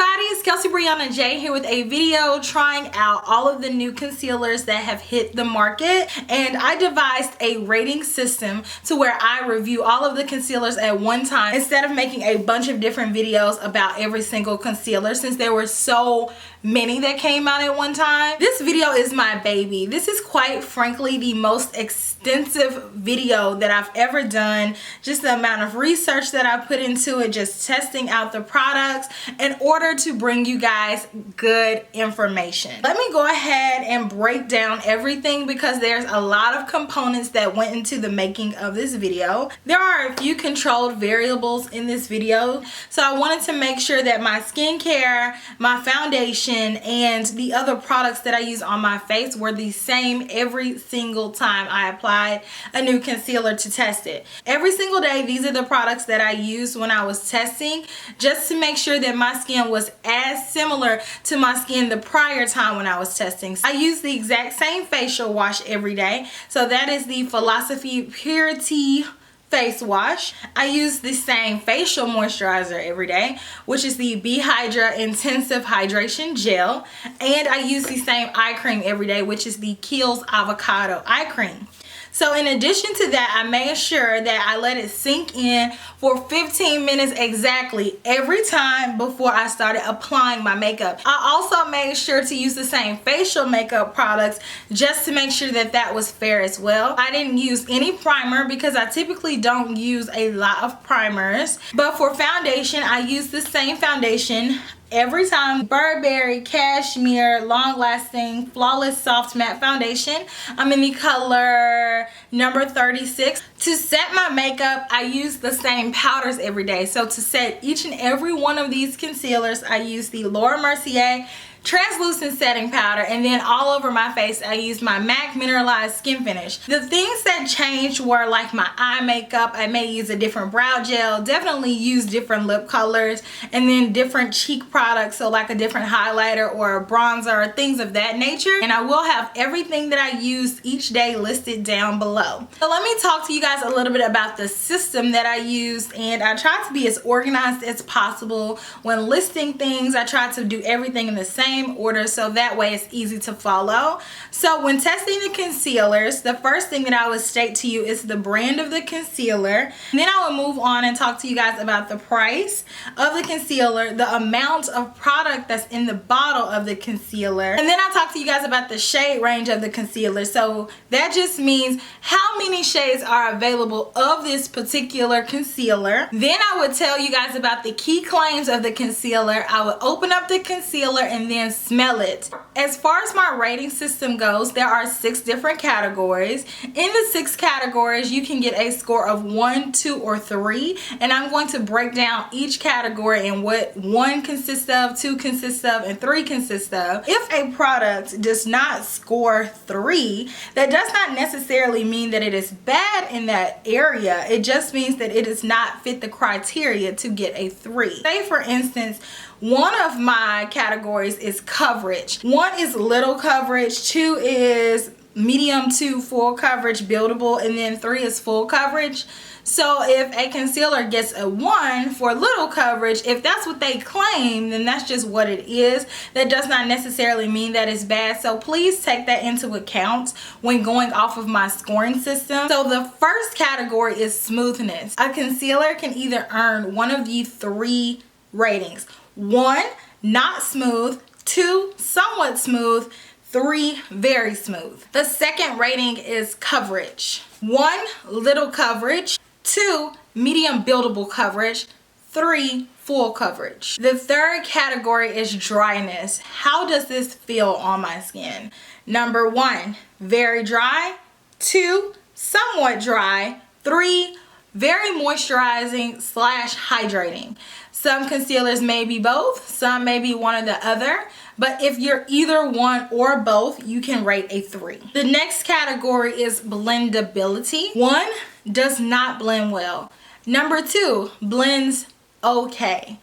everybody, it's KelseeBrianaJai here with a video trying out all of the new concealers that have hit the market, and I devised a rating system to where I review all of the concealers at one time instead of making a bunch of different videos about every single concealer, since there were so many that came out at one time. This video is my baby. This is quite frankly the most extensive video that I've ever done. Just the amount of research that I put into it, just testing out the products in order to bring you guys good information. Let me go ahead and break down everything because there's a lot of components that went into the making of this video. There are a few controlled variables in this video, so I wanted to make sure that my skincare, my foundation, and the other products that I use on my face were the same every single time I applied a new concealer to test it. Every single day, these are the products that I used when I was testing, just to make sure that my skin was as similar to my skin the prior time when I was testing. I use the exact same facial wash every day, so that is the Philosophy Purity face wash. I use the same facial moisturizer every day, which is the Be Hydra Intensive Hydration Gel, and I use the same eye cream every day, which is the Kiehl's Avocado Eye Cream. So in addition to that, I made sure that I let it sink in for 15 minutes exactly every time before I started applying my makeup. I also made sure to use the same facial makeup products just to make sure that that was fair as well. I didn't use any primer because I typically don't use a lot of primers. But for foundation, I use the same foundation every time. Burberry Cashmere Long Lasting Flawless Soft Matte Foundation. I'm in the color number 36. To set my makeup, I use the same powders every day. So to set each and every one of these concealers, I use the Laura Mercier translucent setting powder, and then all over my face I use my MAC mineralized skin finish. The things that changed were like my eye makeup. I may use a different brow gel, definitely use different lip colors, and then different cheek products, so like a different highlighter or a bronzer, things of that nature. And I will have everything that I use each day listed down below. So let me talk to you guys a little bit about the system that I use, and I try to be as organized as possible when listing things. I try to do everything in the same order so that way it's easy to follow. So when testing the concealers, the first thing that I would state to you is the brand of the concealer. And then I would move on and talk to you guys about the price of the concealer, the amount of product that's in the bottle of the concealer, and then I'll talk to you guys about the shade range of the concealer. So that just means how many shades are available of this particular concealer. Then I would tell you guys about the key claims of the concealer. I would open up the concealer and then smell it. As far as my rating system goes, there are 6 different categories. In the 6 categories, you can get a score of 1, 2, or 3, and I'm going to break down each category and what 1 consists of, 2 consists of, and 3 consists of. If a product does not score 3, that does not necessarily mean that it is bad in that area. It just means that it does not fit the criteria to get a 3. Say for instance, one of my categories is coverage. 1 is little coverage, 2 is medium to full coverage, buildable, and then 3 is full coverage. So if a concealer gets a 1 for little coverage, if that's what they claim, then that's just what it is. That does not necessarily mean that it's bad. So please take that into account when going off of my scoring system. So the first category is smoothness. A concealer can either earn one of the 3 ratings. 1, not smooth. 2, somewhat smooth. 3, very smooth. The second rating is coverage. 1, little coverage. 2, medium buildable coverage. 3, full coverage. The third category is dryness. How does this feel on my skin? Number 1, very dry. 2, somewhat dry. 3, very moisturizing / hydrating. Some concealers may be both, some may be one or the other, but if you're either one or both, you can rate a 3. The next category is blendability. 1, does not blend well. Number 2, blends okay.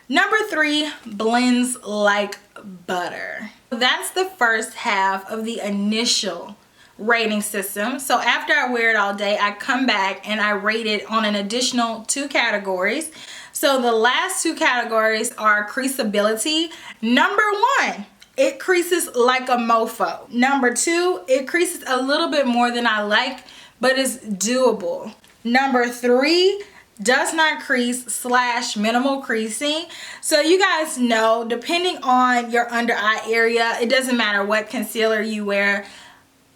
Number 3, blends like butter. That's the first half of the initial rating system. So after I wear it all day, I come back and I rate it on an additional 2 categories. So the last 2 categories are creaseability. Number 1, it creases like a mofo. Number 2, it creases a little bit more than I like, but it's doable. Number 3, does not crease / minimal creasing. So you guys know, depending on your under eye area, it doesn't matter what concealer you wear,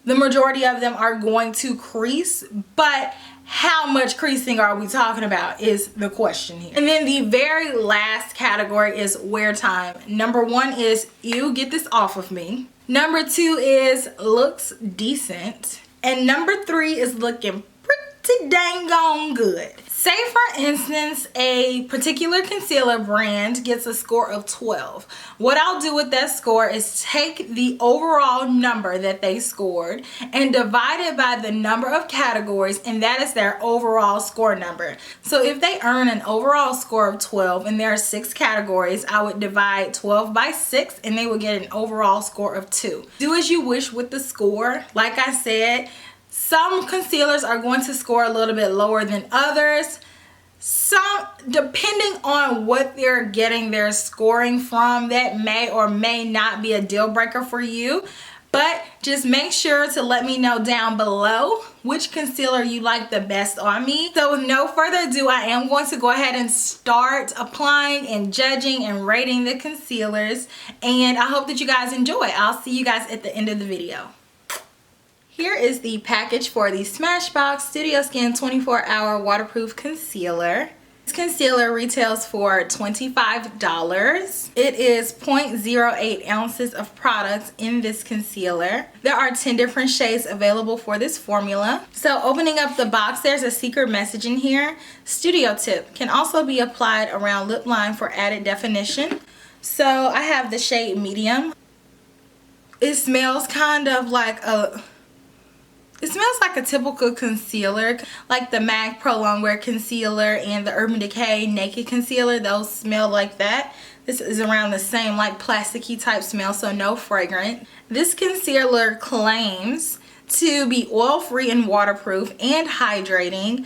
the majority of them are going to crease, but how much creasing are we talking about is the question here. And then the very last category is wear time. Number 1 is, ew, get this off of me. Number 2 is looks decent. And number 3 is looking pretty dang on good. Say for instance, a particular concealer brand gets a score of 12. What I'll do with that score is take the overall number that they scored and divide it by the number of categories, and that is their overall score number. So if they earn an overall score of 12 and there are 6 categories, I would divide 12 by 6 and they would get an overall score of 2. Do as you wish with the score. Like I said, some concealers are going to score a little bit lower than others. Some, depending on what they're getting their scoring from, that may or may not be a deal breaker for you. But just make sure to let me know down below which concealer you like the best on me. So with no further ado, I am going to go ahead and start applying and judging and rating the concealers. And I hope that you guys enjoy. I'll see you guys at the end of the video. Here is the package for the Smashbox Studio Skin 24-Hour Waterproof Concealer. This concealer retails for $25. It is 0.08 ounces of product in this concealer. There are 10 different shades available for this formula. So opening up the box, there's a secret message in here. Studio tip, can also be applied around lip line for added definition. So I have the shade medium. It smells kind of like it smells like a typical concealer, like the MAC Pro Longwear Concealer and the Urban Decay Naked Concealer. Those smell like that. This is around the same, like plasticky type smell, so no fragrance. This concealer claims to be oil-free and waterproof and hydrating.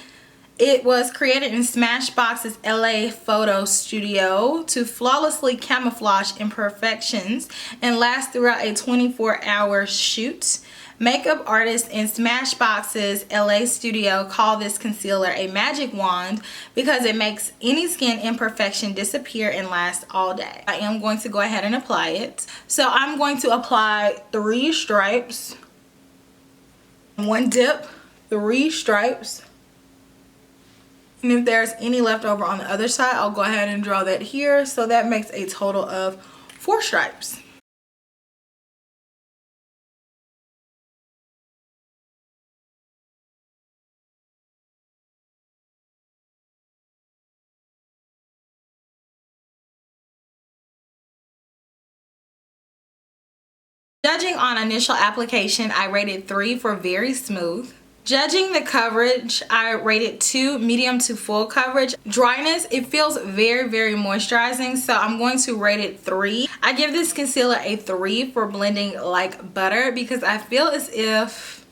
It was created in Smashbox's LA photo studio to flawlessly camouflage imperfections and last throughout a 24-hour shoot. Makeup artists in Smashbox's LA studio call this concealer a magic wand because it makes any skin imperfection disappear and last all day. I am going to go ahead and apply it. So I'm going to apply 3 stripes, 1 dip, 3 stripes. And if there's any left over on the other side, I'll go ahead and draw that here. So that makes a total of 4 stripes. Judging on initial application, I rated 3 for very smooth. Judging the coverage, I rated 2, medium to full coverage. Dryness, it feels very, very moisturizing, so I'm going to rate it 3. I give this concealer a 3 for blending like butter because I feel as if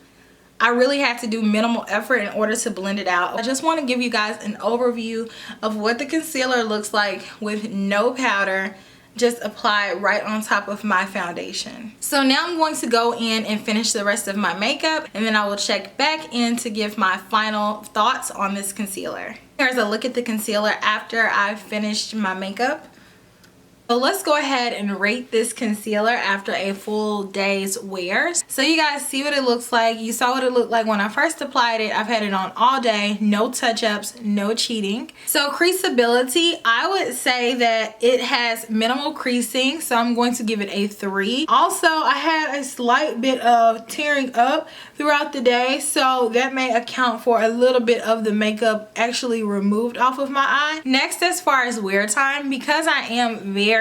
I really had to do minimal effort in order to blend it out. I just want to give you guys an overview of what the concealer looks like with no powder, just apply it right on top of my foundation. So now I'm going to go in and finish the rest of my makeup, and then I will check back in to give my final thoughts on this concealer. Here's a look at the concealer after I've finished my makeup. So let's go ahead and rate this concealer after a full day's wear. So you guys see what it looks like. You saw what it looked like when I first applied it. I've had it on all day, no touch-ups, no cheating. So creaseability, I would say that it has minimal creasing, so I'm going to give it a 3. Also, I had a slight bit of tearing up throughout the day, so that may account for a little bit of the makeup actually removed off of my eye. Next, as far as wear time, because I am very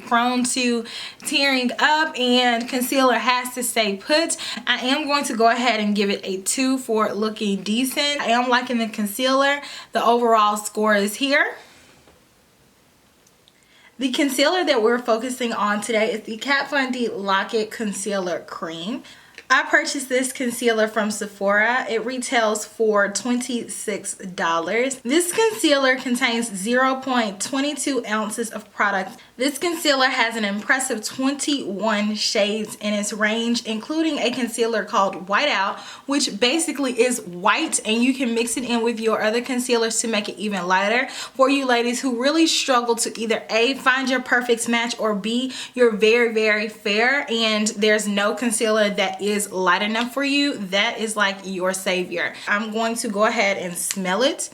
prone to tearing up and concealer has to stay put, I am going to go ahead and give it a 2 for looking decent. I am liking the concealer. The overall score is here. The concealer that we're focusing on today is the Kat Von D Lock-It Concealer Cream. I purchased this concealer from Sephora. It retails for $26. This concealer contains 0.22 ounces of product. This concealer has an impressive 21 shades in its range, including a concealer called Whiteout, which basically is white, and you can mix it in with your other concealers to make it even lighter. For you ladies who really struggle to either A, find your perfect match, or B, you're very, very fair and there's no concealer that is light enough for you, that is like your savior. I'm going to go ahead and smell it.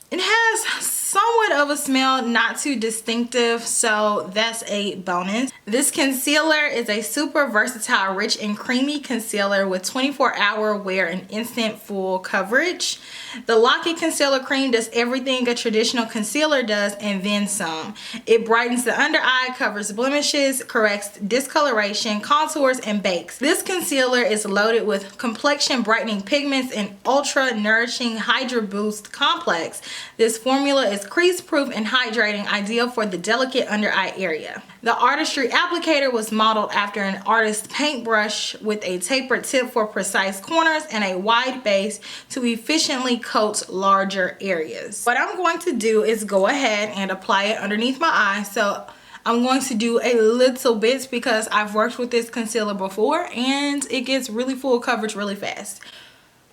It has somewhat of a smell, not too distinctive, so that's a bonus. This concealer is a super versatile, rich and creamy concealer with 24-hour wear and instant full coverage. The Lock-It Concealer Cream does everything a traditional concealer does and then some. It brightens the under eye, covers blemishes, corrects discoloration, contours, and bakes. This concealer is loaded with complexion brightening pigments and ultra nourishing Hydra Boost Complex. This formula is crease proof and hydrating, ideal for the delicate under eye area. The Artistry applicator was modeled after an artist's paintbrush with a tapered tip for precise corners and a wide base to efficiently coat larger areas. What I'm going to do is go ahead and apply it underneath my eye. So I'm going to do a little bit because I've worked with this concealer before and it gets really full coverage really fast.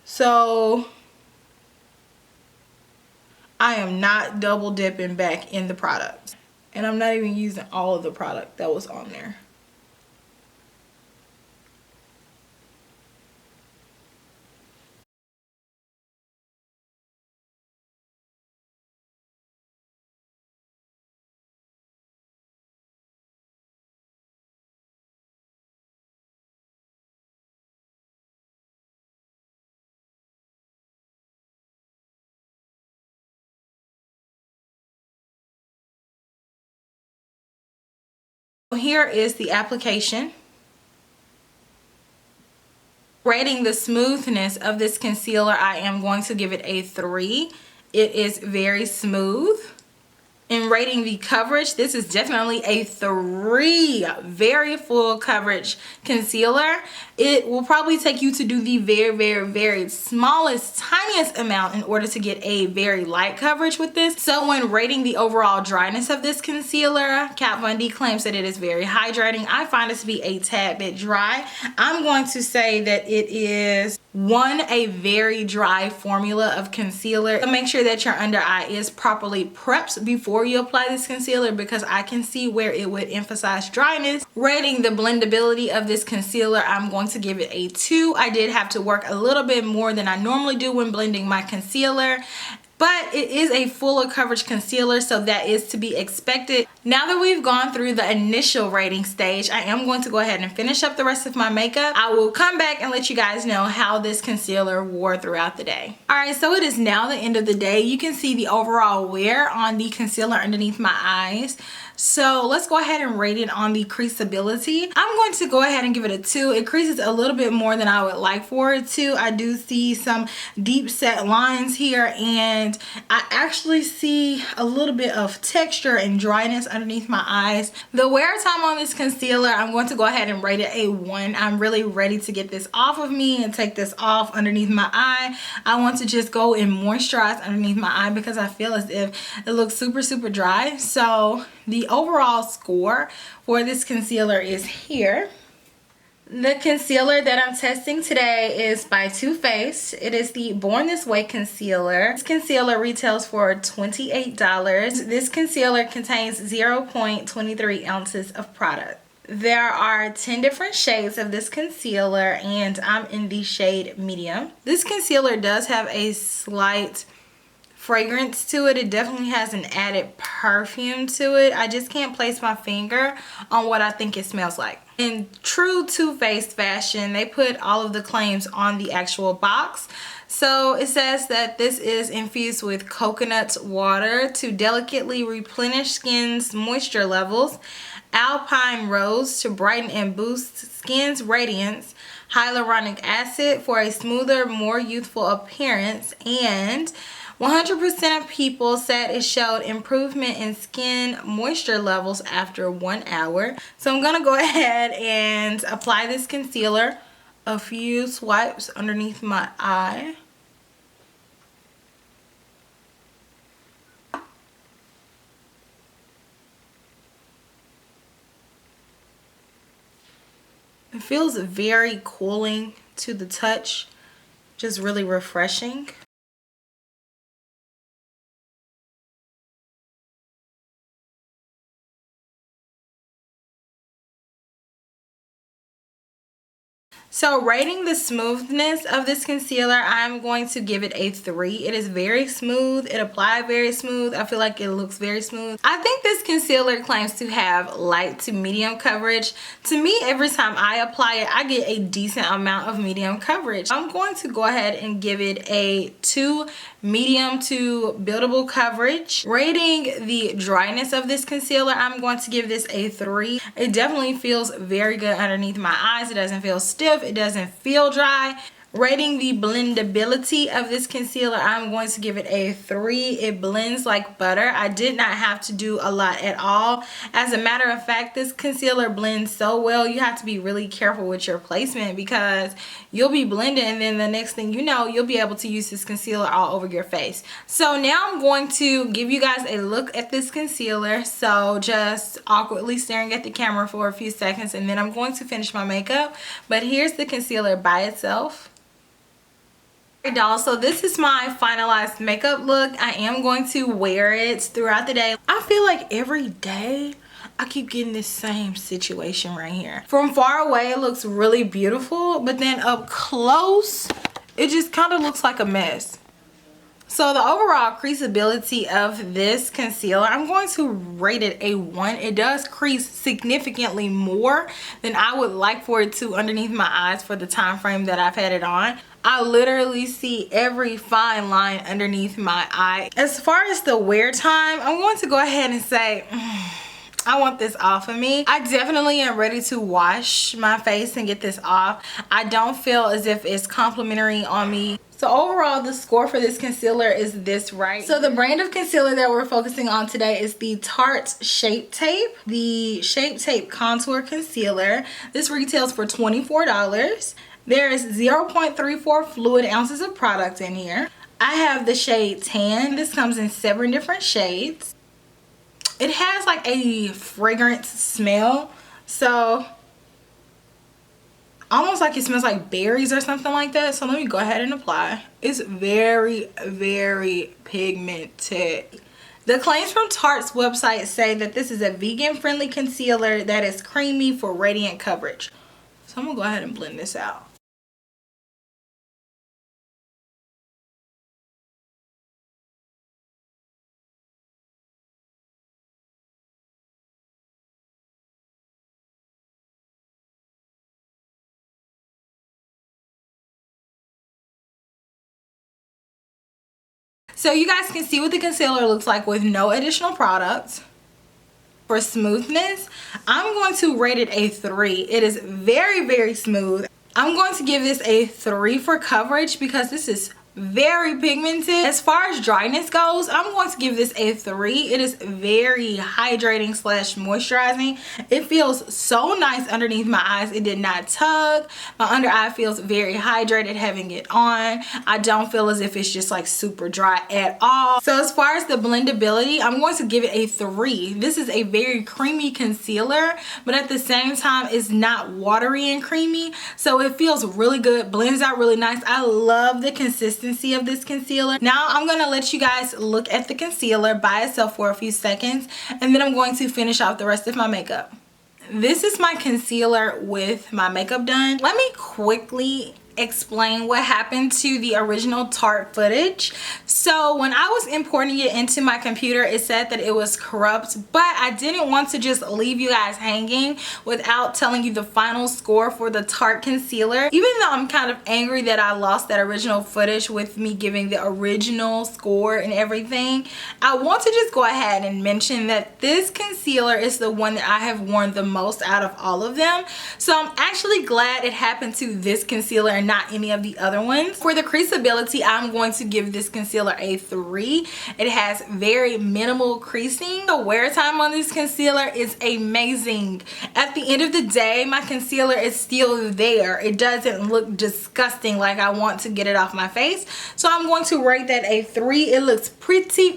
So I am not double dipping back in the product. And I'm not even using all of the product that was on there. Here is the application. Rating the smoothness of this concealer, I am going to give it a 3. It is very smooth. In rating the coverage, this is definitely a 3. Very full coverage concealer. It will probably take you to do the very, very, very smallest, tiniest amount in order to get a very light coverage with this. So when rating the overall dryness of this concealer, Kat Von D claims that it is very hydrating. I find it to be a tad bit dry. I'm going to say that it is a very dry formula of concealer. So make sure that your under eye is properly prepped before you apply this concealer, because I can see where it would emphasize dryness. Rating the blendability of this concealer, I'm going to give it a 2. I did have to work a little bit more than I normally do when blending my concealer, but it is a fuller coverage concealer, so that is to be expected. Now that we've gone through the initial rating stage, I am going to go ahead and finish up the rest of my makeup. I will come back and let you guys know how this concealer wore throughout the day. Alright, so it is now the end of the day. You can see the overall wear on the concealer underneath my eyes. So let's go ahead and rate it on the creasability. I'm going to go ahead and give it a 2. It creases a little bit more than I would like for it to. I do see some deep set lines here, and I actually see a little bit of texture and dryness underneath my eyes. The wear time on this concealer, I'm going to go ahead and rate it a 1. I'm really ready to get this off of me and take this off underneath my eye. I want to just go and moisturize underneath my eye because I feel as if it looks super, super dry. So the overall score for this concealer is here. The concealer that I'm testing today is by Too Faced. It is the Born This Way concealer. This concealer retails for $28. This concealer contains 0.23 ounces of product. There are 10 different shades of this concealer, and I'm in the shade medium. This concealer does have a slight fragrance to it. It definitely has an added perfume to it. I just can't place my finger on what I think it smells like. In true Too Faced fashion, they put all of the claims on the actual box. So it says that this is infused with coconut water to delicately replenish skin's moisture levels, alpine rose to brighten and boost skin's radiance, hyaluronic acid for a smoother, more youthful appearance, and 100% of people said it showed improvement in skin moisture levels after 1 hour. So I'm gonna go ahead and apply this concealer. A few swipes underneath my eye. It feels very cooling to the touch, just really refreshing. So rating the smoothness of this concealer, I'm going to give it a 3. It is very smooth. It applied very smooth. I feel like it looks very smooth. I think this concealer claims to have light to medium coverage. To me, every time I apply it, I get a decent amount of medium coverage. I'm going to go ahead and give it a 2 medium to buildable coverage. Rating the dryness of this concealer, I'm going to give this a 3. It definitely feels very good underneath my eyes. It doesn't feel stiff. It doesn't feel dry. Rating the blendability of this concealer, I'm going to give it a 3. It blends like butter. I did not have to do a lot at all. As a matter of fact, this concealer blends so well. You have to be really careful with your placement because you'll be blending and then the next thing you know, you'll be able to use this concealer all over your face. So now I'm going to give you guys a look at this concealer. So just awkwardly staring at the camera for a few seconds and then I'm going to finish my makeup. But here's the concealer by itself. Alright, dolls, so this is my finalized makeup look. I am going to wear it throughout the day. I feel like every day I keep getting this same situation right here. From far away it looks really beautiful, but then up close it just kind of looks like a mess. So the overall creaseability of this concealer, I'm going to rate it a 1. It does crease significantly more than I would like for it to underneath my eyes for the time frame that I've had it on. I literally see every fine line underneath my eye. As far as the wear time, I'm going to go ahead and say I want this off of me. I definitely am ready to wash my face and get this off. I don't feel as if it's complimentary on me. So overall, the score for this concealer is this, right? So the brand of concealer that we're focusing on today is the Tarte Shape Tape. The Shape Tape Contour Concealer. This retails for $24. There is 0.34 fluid ounces of product in here. I have the shade Tan. This comes in 7 different shades. It has like a fragrant smell. So almost like it smells like berries or something like that. So let me go ahead and apply. It's very, very pigmented. The claims from Tarte's website say that this is a vegan-friendly concealer that is creamy for radiant coverage. So I'm gonna go ahead and blend this out. So you guys can see what the concealer looks like with no additional products. For smoothness, I'm going to rate it a 3. It is very, very smooth. I'm going to give this a 3 for coverage because this is very pigmented. As far as dryness goes, I'm going to give this a 3. It is very hydrating slash moisturizing. It feels so nice underneath my eyes. It did not tug. My under eye feels very hydrated having it on. I don't feel as if it's just like super dry at all. So as far as the blendability, I'm going to give it a 3. This is a very creamy concealer, but at the same time it's not watery and creamy, so it feels really good, blends out really nice. I love the consistency of this concealer. Now I'm going to let you guys look at the concealer by itself for a few seconds and then I'm going to finish off the rest of my makeup. This is my concealer with my makeup done. Let me quickly explain what happened to the original Tarte footage. So when I was importing it into my computer, it said that it was corrupt, but I didn't want to just leave you guys hanging without telling you the final score for the Tarte concealer. Even though I'm kind of angry that I lost that original footage with me giving the original score and everything, I want to just go ahead and mention that this concealer is the one that I have worn the most out of all of them. So I'm actually glad it happened to this concealer and not any of the other ones. For the creaseability, I'm going to give this concealer a 3. It has very minimal creasing. The wear time on this concealer is amazing. At the end of the day, my concealer is still there. It doesn't look disgusting like I want to get it off my face. So I'm going to rate that a 3. It looks pretty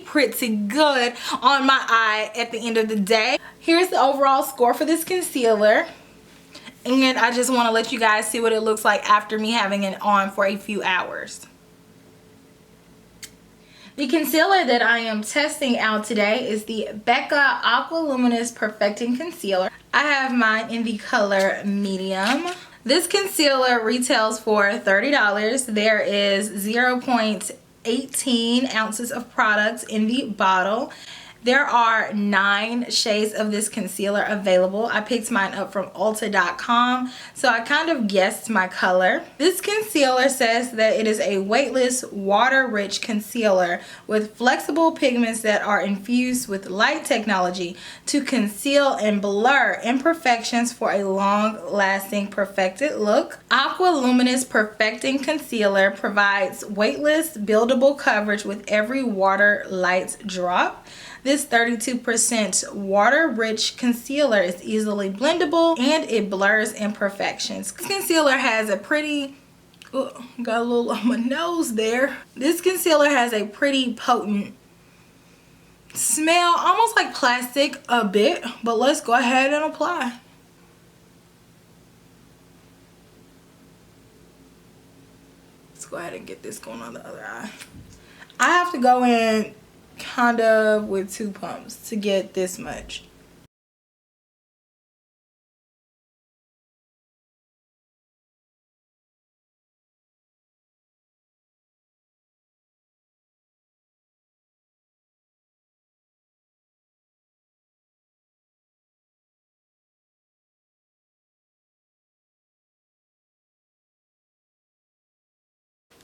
good on my eye at the end of the day. Here's the overall score for this concealer. And I just want to let you guys see what it looks like after me having it on for a few hours. The concealer that I am testing out today is the Becca Aqua Luminous Perfecting Concealer. I have mine in the color medium. This concealer retails for $30. There is 0.18 ounces of product in the bottle. There are 9 shades of this concealer available. I picked mine up from Ulta.com, so I kind of guessed my color. This concealer says that it is a weightless, water-rich concealer with flexible pigments that are infused with light technology to conceal and blur imperfections for a long-lasting perfected look. Aqua Luminous Perfecting Concealer provides weightless, buildable coverage with every water light drop. This 32% water-rich concealer is easily blendable and it blurs imperfections. This concealer has a pretty, got a little on my nose there. This concealer has a pretty potent smell, almost like plastic a bit, but let's go ahead and apply. Let's go ahead and get this going on the other eye. I have to go in kind of with 2 pumps to get this much.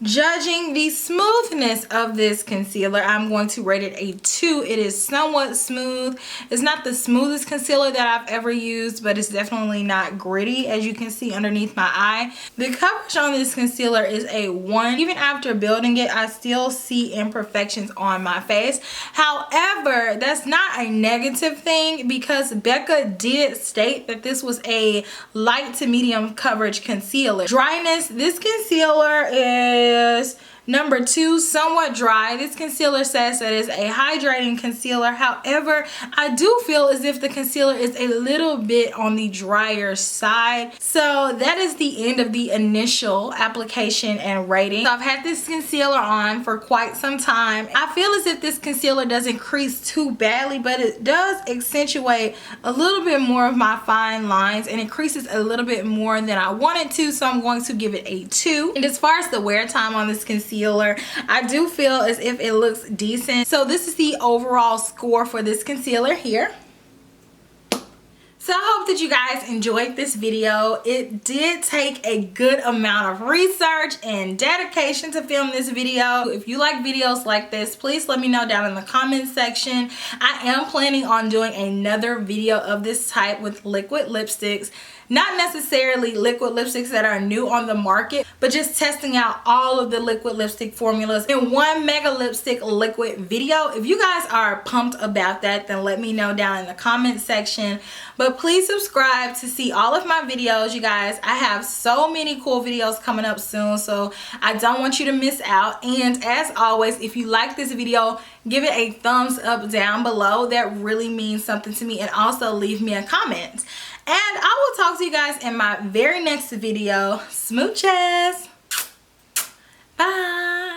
Judging the smoothness of this concealer, I'm going to rate it a 2. It is somewhat smooth. It's not the smoothest concealer that I've ever used, but it's definitely not gritty, as you can see underneath my eye. The coverage on this concealer is a 1. Even after building it, I still see imperfections on my face. However, that's not a negative thing because Becca did state that this was a light to medium coverage concealer. Dryness, this concealer is number 2, somewhat dry. This concealer says that it's a hydrating concealer. However, I do feel as if the concealer is a little bit on the drier side. So that is the end of the initial application and rating. So I've had this concealer on for quite some time. I feel as if this concealer doesn't crease too badly, but it does accentuate a little bit more of my fine lines and it creases a little bit more than I wanted to. So I'm going to give it a 2. And as far as the wear time on this concealer, I do feel as if it looks decent. So this is the overall score for this concealer here. So I hope that you guys enjoyed this video. It did take a good amount of research and dedication to film this video. If you like videos like this, please let me know down in the comment section. I am planning on doing another video of this type with liquid lipsticks. Not necessarily liquid lipsticks that are new on the market, but just testing out all of the liquid lipstick formulas in one mega lipstick liquid video. If you guys are pumped about that, then let me know down in the comment section. But please subscribe to see all of my videos, you guys. I have so many cool videos coming up soon, so I don't want you to miss out. And as always, if you like this video, give it a thumbs up down below. That really means something to me. And also leave me a comment. And I will talk to you guys in my very next video. Smooches. Bye.